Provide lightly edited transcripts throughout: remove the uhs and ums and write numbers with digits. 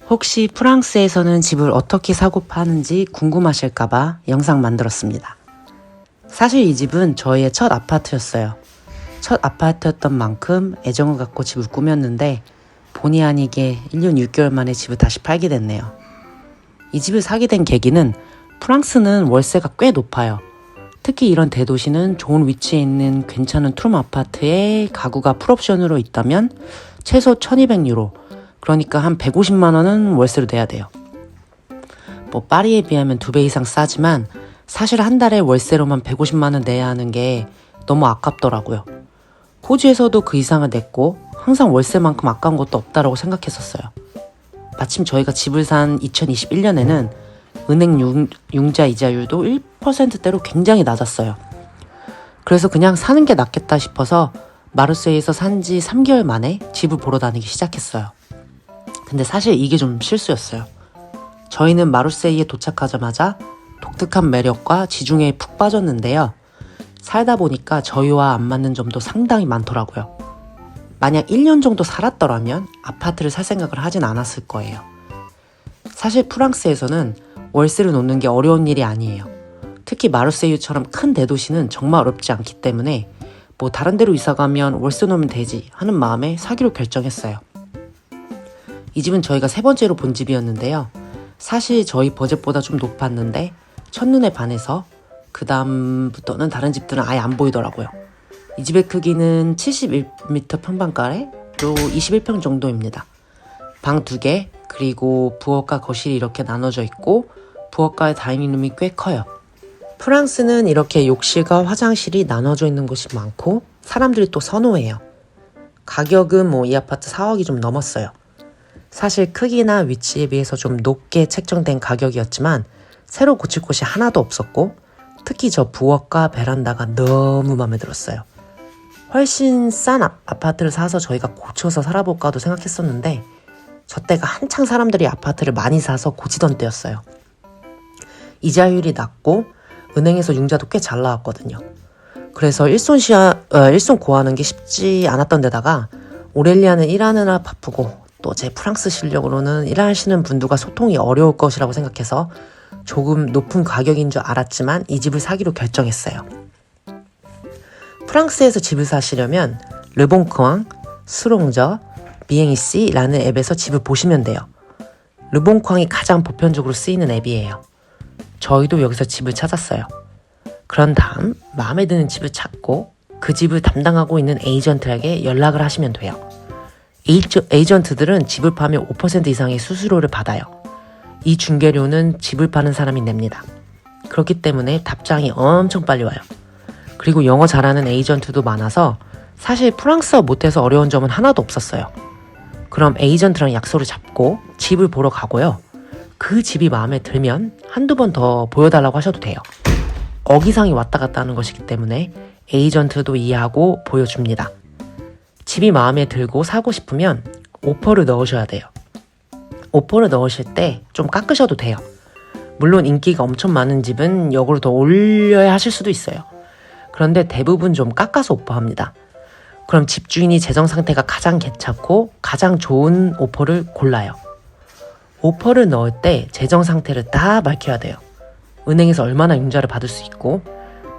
혹시 프랑스에서는 집을 어떻게 사고 파는지 궁금하실까봐 영상 만들었습니다. 사실 이 집은 저희의 첫 아파트였어요. 첫 아파트였던 만큼 애정을 갖고 집을 꾸몄는데 본의 아니게 1년 6개월 만에 집을 다시 팔게 됐네요. 이 집을 사게 된 계기는 프랑스는 월세가 꽤 높아요. 특히 이런 대도시는 좋은 위치에 있는 괜찮은 투룸 아파트에 가구가 풀옵션으로 있다면 최소 1200유로, 그러니까 한 150만 원은 월세로 내야 돼요. 파리에 비하면 2배 이상 싸지만 사실 한 달에 월세로만 150만 원 내야 하는 게 너무 아깝더라고요. 호주에서도 그 이상을 냈고 항상 월세만큼 아까운 것도 없다라고 생각했었어요. 마침 저희가 집을 산 2021년에는 은행 융자 이자율도 1%대로 굉장히 낮았어요. 그래서 그냥 사는 게 낫겠다 싶어서 마르세유에서 산 지 3개월 만에 집을 보러 다니기 시작했어요. 근데 사실 이게 좀 실수였어요. 저희는 마르세유에 도착하자마자 독특한 매력과 지중해에 푹 빠졌는데요. 살다 보니까 저희와 안 맞는 점도 상당히 많더라고요. 만약 1년 정도 살았더라면 아파트를 살 생각을 하진 않았을 거예요. 사실 프랑스에서는 월세를 놓는 게 어려운 일이 아니에요. 특히 마르세유처럼 큰 대도시는 정말 어렵지 않기 때문에 다른 데로 이사가면 월세 놓으면 되지 하는 마음에 사기로 결정했어요. 이 집은 저희가 3번째로 본 집이었는데요. 사실 저희 버젯보다 좀 높았는데 첫눈에 반해서 그 다음부터는 다른 집들은 아예 안 보이더라고요. 이 집의 크기는 71m 평방가에 또 21평 정도입니다. 방 2개, 그리고 부엌과 거실이 이렇게 나눠져 있고 부엌과의 다이닝룸이 꽤 커요. 프랑스는 이렇게 욕실과 화장실이 나눠져 있는 곳이 많고 사람들이 또 선호해요. 가격은 이 아파트 4억이 좀 넘었어요. 사실 크기나 위치에 비해서 좀 높게 책정된 가격이었지만 새로 고칠 곳이 하나도 없었고 특히 저 부엌과 베란다가 너무 마음에 들었어요. 훨씬 싼 아파트를 사서 저희가 고쳐서 살아볼까도 생각했었는데 저 때가 한창 사람들이 아파트를 많이 사서 고치던 때였어요. 이자율이 낮고 은행에서 융자도 꽤 잘 나왔거든요. 그래서 일손 구하는 게 쉽지 않았던 데다가 오렐리아는 일하느라 바쁘고 또 제 프랑스 실력으로는 일하시는 분들과 소통이 어려울 것이라고 생각해서 조금 높은 가격인 줄 알았지만 이 집을 사기로 결정했어요. 프랑스에서 집을 사시려면 르봉크왕, 수롱저, 비행이씨라는 앱에서 집을 보시면 돼요. 르봉크왕이 가장 보편적으로 쓰이는 앱이에요. 저희도 여기서 집을 찾았어요. 그런 다음 마음에 드는 집을 찾고 그 집을 담당하고 있는 에이전트에게 연락을 하시면 돼요. 에이전트들은 집을 파면 5% 이상의 수수료를 받아요. 이 중개료는 집을 파는 사람이 냅니다. 그렇기 때문에 답장이 엄청 빨리 와요. 그리고 영어 잘하는 에이전트도 많아서 사실 프랑스어 못해서 어려운 점은 하나도 없었어요. 그럼 에이전트랑 약속을 잡고 집을 보러 가고요. 그 집이 마음에 들면 한두 번 더 보여달라고 하셔도 돼요. 어기상이 왔다 갔다 하는 것이기 때문에 에이전트도 이해하고 보여줍니다. 집이 마음에 들고 사고 싶으면 오퍼를 넣으셔야 돼요. 오퍼를 넣으실 때 좀 깎으셔도 돼요. 물론 인기가 엄청 많은 집은 역으로 더 올려야 하실 수도 있어요. 그런데 대부분 좀 깎아서 오퍼합니다. 그럼 집주인이 재정 상태가 가장 괜찮고 가장 좋은 오퍼를 골라요. 오퍼를 넣을 때 재정 상태를 다 밝혀야 돼요. 은행에서 얼마나 융자를 받을 수 있고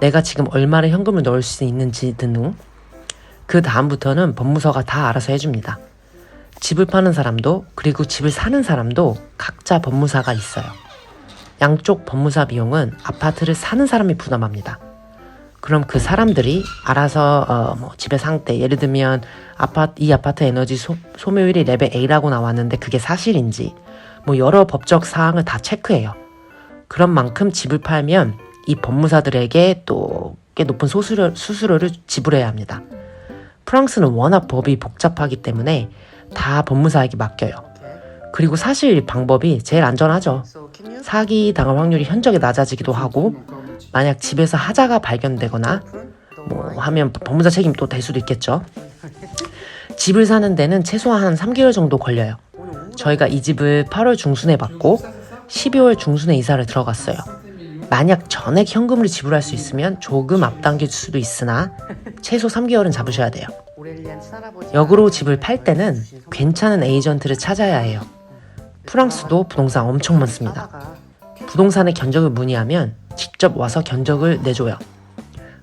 내가 지금 얼마나 현금을 넣을 수 있는지 등. 그 다음부터는 법무사가 다 알아서 해줍니다. 집을 파는 사람도 그리고 집을 사는 사람도 각자 법무사가 있어요. 양쪽 법무사 비용은 아파트를 사는 사람이 부담합니다. 그럼 그 사람들이 알아서 집의 상태, 예를 들면 이 아파트 에너지 소모율이 레벨 A라고 나왔는데 그게 사실인지 여러 법적 사항을 다 체크해요. 그런 만큼 집을 팔면 이 법무사들에게 또 꽤 높은 수수료를 지불해야 합니다. 프랑스는 워낙 법이 복잡하기 때문에 다 법무사에게 맡겨요. 그리고 사실 이 방법이 제일 안전하죠. 사기 당할 확률이 현저하게 낮아지기도 하고 만약 집에서 하자가 발견되거나 하면 법무사 책임이 또 될 수도 있겠죠. 집을 사는 데는 최소한 한 3개월 정도 걸려요. 저희가 이 집을 8월 중순에 받고 12월 중순에 이사를 들어갔어요. 만약 전액 현금으로 지불할 수 있으면 조금 앞당길 수도 있으나 최소 3개월은 잡으셔야 돼요. 역으로 집을 팔 때는 괜찮은 에이전트를 찾아야 해요. 프랑스도 부동산 엄청 많습니다. 부동산의 견적을 문의하면 직접 와서 견적을 내줘요.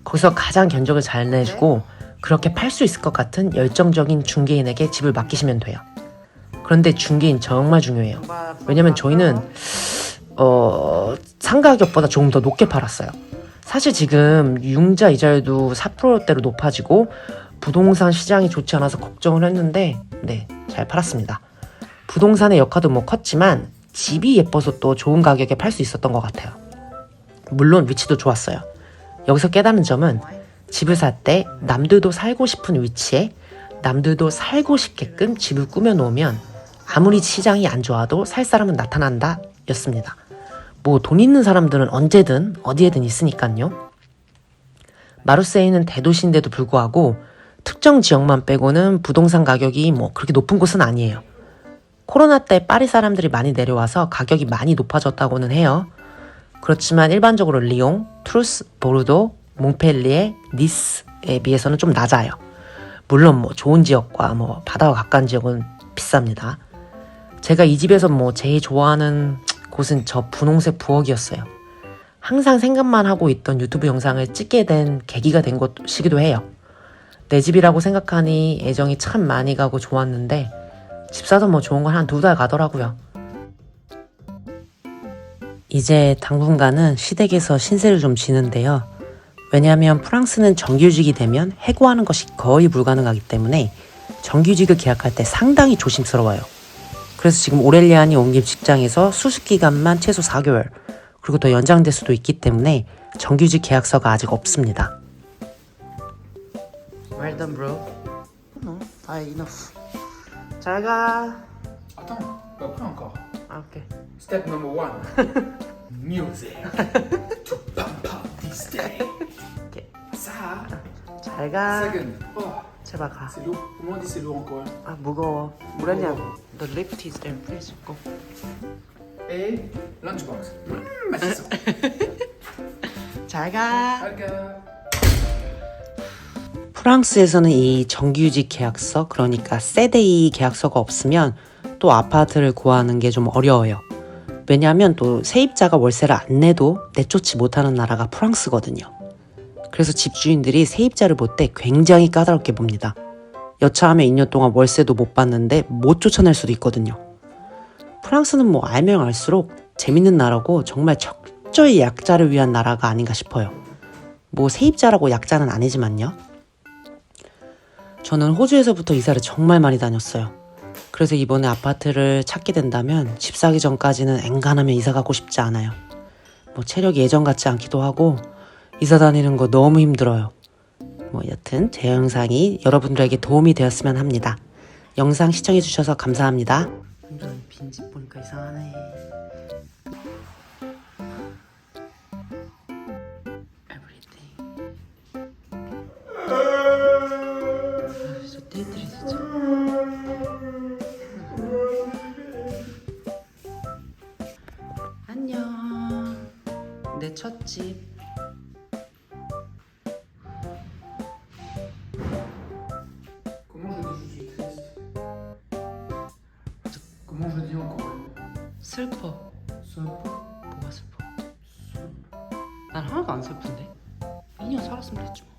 거기서 가장 견적을 잘 내주고 그렇게 팔 수 있을 것 같은 열정적인 중개인에게 집을 맡기시면 돼요. 그런데 중개인 정말 중요해요. 왜냐면 저희는 상가격보다 조금 더 높게 팔았어요. 사실 지금 융자 이자율도 4%대로 높아지고 부동산 시장이 좋지 않아서 걱정을 했는데 네, 잘 팔았습니다. 부동산의 역할도 뭐 컸지만 집이 예뻐서 또 좋은 가격에 팔 수 있었던 것 같아요. 물론 위치도 좋았어요. 여기서 깨닫는 점은 집을 살 때 남들도 살고 싶은 위치에 남들도 살고 싶게끔 집을 꾸며놓으면 아무리 시장이 안 좋아도 살 사람은 나타난다 였습니다. 뭐 돈 있는 사람들은 언제든 어디에든 있으니까요. 마르세유는 대도시인데도 불구하고 특정 지역만 빼고는 부동산 가격이 뭐 그렇게 높은 곳은 아니에요. 코로나 때 파리 사람들이 많이 내려와서 가격이 많이 높아졌다고는 해요. 그렇지만 일반적으로 리옹, 트루스, 보르도, 몽펠리에, 니스에 비해서는 좀 낮아요. 물론 뭐 좋은 지역과 뭐 바다와 가까운 지역은 비쌉니다. 제가 이 집에서 뭐 제일 좋아하는 곳은 저 분홍색 부엌이었어요. 항상 생각만 하고 있던 유튜브 영상을 찍게 된 계기가 된 곳이기도 해요. 내 집이라고 생각하니 애정이 참 많이 가고 좋았는데 집 사서 뭐 좋은 건 한 2달 가더라고요. 이제 당분간은 시댁에서 신세를 좀 지는데요. 왜냐하면 프랑스는 정규직이 되면 해고하는 것이 거의 불가능하기 때문에 정규직을 계약할 때 상당히 조심스러워요. 그래서 지금 오렐리안이 옮긴 직장에서 수습 기간만 최소 4개월 그리고 더 연장될 수도 있기 때문에 정규직 계약서가 아직 없습니다. Well done, bro. No, enough. 잘 가. Attends, pas prêt encore. 아, 오케이. Step number 1. Music. To pump up this day. 오케이. Ça. 잘 가. Second. Oh, 제발 가. c'est lourd. Comment on dit c'est lourd en coréen? 아, 무거워. 뭐랬냐? The lift is there. Please go. Et lunchbox. 맛있어. 잘 가. 갈까? 프랑스에서는 이 정규직 계약서, 그러니까 세데이 계약서가 없으면 또 아파트를 구하는 게 좀 어려워요. 왜냐하면 또 세입자가 월세를 안 내도 내쫓지 못하는 나라가 프랑스거든요. 그래서 집주인들이 세입자를 볼 때 굉장히 까다롭게 봅니다. 여차하면 2년 동안 월세도 못 받는데 못 쫓아낼 수도 있거든요. 프랑스는 뭐 알면 알수록 재밌는 나라고 정말 철저히 약자를 위한 나라가 아닌가 싶어요. 뭐 세입자라고 약자는 아니지만요. 저는 호주에서부터 이사를 정말 많이 다녔어요. 그래서 이번에 아파트를 찾게 된다면 집 사기 전까지는 엔간하면 이사 가고 싶지 않아요. 뭐 체력이 예전 같지 않기도 하고 이사 다니는 거 너무 힘들어요. 뭐 여튼 제 영상이 여러분들에게 도움이 되었으면 합니다. 영상 시청해주셔서 감사합니다. 빈집 보니까 이상하네. 진짜 띠리띠리 진짜. 안녕. 내 첫 집. Comment je dis je suis triste? Comment je dis en coréen? 슬퍼. 슬퍼? 뭐가 슬퍼? 난 하나도 안 슬픈데? 2년 살았으면 됐지 뭐.